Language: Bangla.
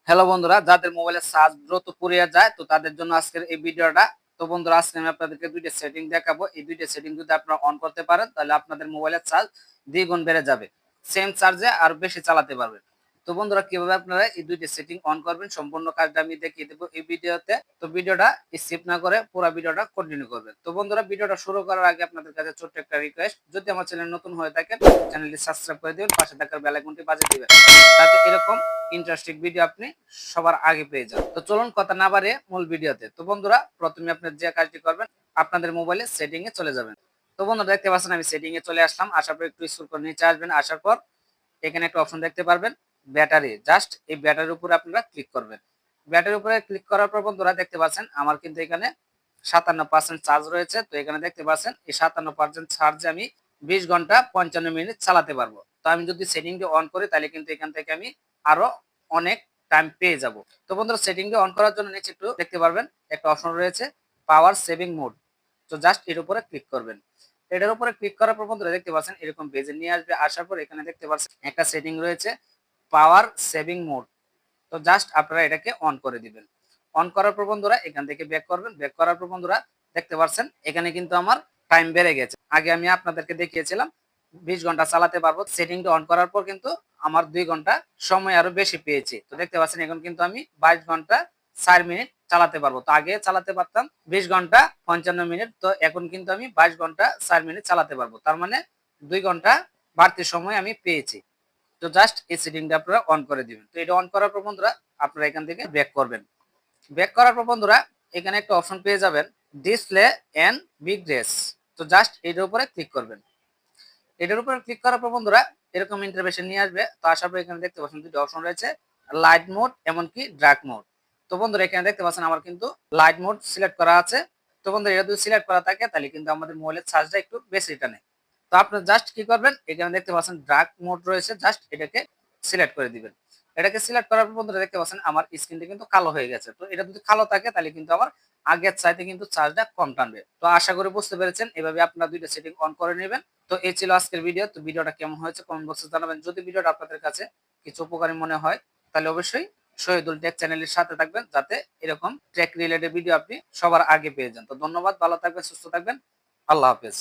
হ্যালো বন্ধুরা, যাদের মোবাইলের চার্জ দ্রুত ফুরিয়ে যায় তো তাদের জন্য আজকের এই ভিডিওটা। তো বন্ধুরা, আজকে আমি আপনাদেরকে দুইটা সেটিং দেখাবো। এই দুইটা সেটিং যদি আপনারা অন করতে পারেন তাহলে আপনাদের মোবাইলের চার্জ দ্বিগুণ বেড়ে যাবে, সেম চার্জে আর বেশি চালাতে পারবেন। তো বন্ধুরা, কিভাবে আপনারা এই দুইটা সেটিং অন করবেন সম্পূর্ণ কাজটা আমি দেখিয়ে দেবো এই ভিডিওতে। তো ভিডিওটা স্কিপ না করে পুরো ভিডিওটা কন্টিনিউ করবেন। তো বন্ধুরা, ভিডিওটা শুরু করার আগে আপনাদের কাছে ছোট্ট একটা রিকোয়েস্ট, যদি আমার চ্যানেল নতুন হয়ে থাকে চ্যানেলটি সাবস্ক্রাইব করে দিবেন, পাশে থাকার বেল আইকনটি বাজিয়ে দিবেন, যাতে এরকম ইন্টারেস্টিং ভিডিও আপনি সবার আগে পেয়ে যান। তো চলুন কথা না বাড়িয়ে মূল ভিডিওতে। তো বন্ধুরা, প্রথমে আপনি যে কাজটি করবেন, আপনাদের মোবাইলে সেটিং এ চলে যাবেন। তো বন্ধুরা, দেখতে পাচ্ছেন আমি সেটিং এ চলে আসলাম। আসার পর একটু স্ক্রল করে নিচে আসবেন। আসার পর এখানে একটা অপশন দেখতে পারবেন ব্যাটারি। জাস্ট এই ব্যাটারির উপরে আপনারা ক্লিক করবেন। ব্যাটারির উপরে ক্লিক করার পর বন্ধুরা দেখতে পাচ্ছেন আমার কিন্তু এখানে 57% চার্জ রয়েছে। তো এখানে দেখতে পাচ্ছেন এই 57% চার্জে আমি 20 ঘন্টা 55 মিনিট চালাতে পারবো। তো আমি যদি সেটিংটি অন করি তাহলে কিন্তু এখান থেকে আমি আরো অনেক টাইম পেয়ে যাব। তো বন্ধুরা, সেটিংটি অন করার জন্য নিচে একটু দেখতে পারবেন একটা অপশন রয়েছে পাওয়ার সেভিং মোড। তো জাস্ট এর উপরে ক্লিক করবেন। এটার উপরে ক্লিক করার পর বন্ধুরা দেখতে পাচ্ছেন এরকম পেজে নিয়ে আসবে। আসার পর এখানে দেখতে পাচ্ছেন একটা সেটিং রয়েছে পাওয়ার সেভিং মোড। তো জাস্ট আপনারা এটাকে অন করে দিবেন। অন করার পর বন্ধুরা এখান থেকে ব্যাক করবেন। ব্যাক করার পর বন্ধুরা দেখতে পাচ্ছেন এখানে কিন্তু আমার টাইম বেড়ে গেছে। আগে আমি আপনাদেরকে দেখিয়েছিলাম 20 ঘন্টা চালাতে পারবো, সেটিংটা অন করার পর কিন্তু আমার 2 ঘন্টা সময় আরো বেশি পেয়েছি। তো দেখতে পাচ্ছেন এখন কিন্তু আমি 22 ঘন্টা 4 মিনিট চালাতে পারবো। তো আগে চালাতে পারতাম 20 ঘন্টা 55 মিনিট, তো এখন কিন্তু আমি 22 ঘন্টা 4 মিনিট চালাতে পারবো। তার মানে 2 ঘন্টা বাড়তি সময় আমি পেয়েছি। তো জাস্ট এই সেটিংটা আপনারা অন করে দিবেন। তো এটা অন করার পর বন্ধুরা আপনারা এখান থেকে ব্যাক করবেন। ব্যাক করার পর বন্ধুরা এখানে একটা অপশন পেয়ে যাবেন ডিসপ্লে এন্ড বিগ্রেস। তো জাস্ট এটার উপরে ক্লিক করবেন। এটার উপরে ক্লিক করার পর বন্ধুরা এরকম ইন্টারফেস নিয়ে আসবে। তো আসার পর এখানে দেখতে পাচ্ছেন দুটো অপশন রয়েছে, লাইট মোড এমনকি ডার্ক মোড। তো বন্ধুরা এখানে দেখতে পাচ্ছেন আমার কিন্তু লাইট মোড সিলেক্ট করা আছে। তো বন্ধুরা এটা যদি সিলেক্ট করা থাকে তাহলে কিন্তু আমাদের মোবাইলের চার্জটা একটু বেশি টানে। তো আপনার জাস্ট কি করবেন, এখানে দেখতে পাচ্ছেন ডার্ক মোড রয়েছে, জাস্ট এটাকে সিলেক্ট করে দিবেন। এটাকে সিলেক্ট করার পর বন্ধুরা দেখতে পাচ্ছেন আমার স্ক্রিনটা কিন্তু কালো হয়ে গেছে। তো এটা যদি কালো থাকে তাহলে কিন্তু আমার আগের চাইতে কিন্তু চার্জটা কম টানবে। তো আশা করি বুঝতে পেরেছেন, এভাবে আপনারা দুইটা সেটিং অন করে নেবেন। তো এই ছিল আজকের ভিডিও। তো ভিডিওটা কেমন হয়েছে কমেন্ট বক্সে জানাবেন। যদি ভিডিওটা আপনাদের কাছে কিছু উপকারী মনে হয় তাহলে অবশ্যই শহীদুল টেক চ্যানেলের সাথে থাকবেন, যাতে এরকম টেক রিলেটেড ভিডিও আপনি সবার আগে পেয়ে যান। তো ধন্যবাদ, ভালো থাকবেন, সুস্থ থাকবেন, আল্লাহ হাফেজ।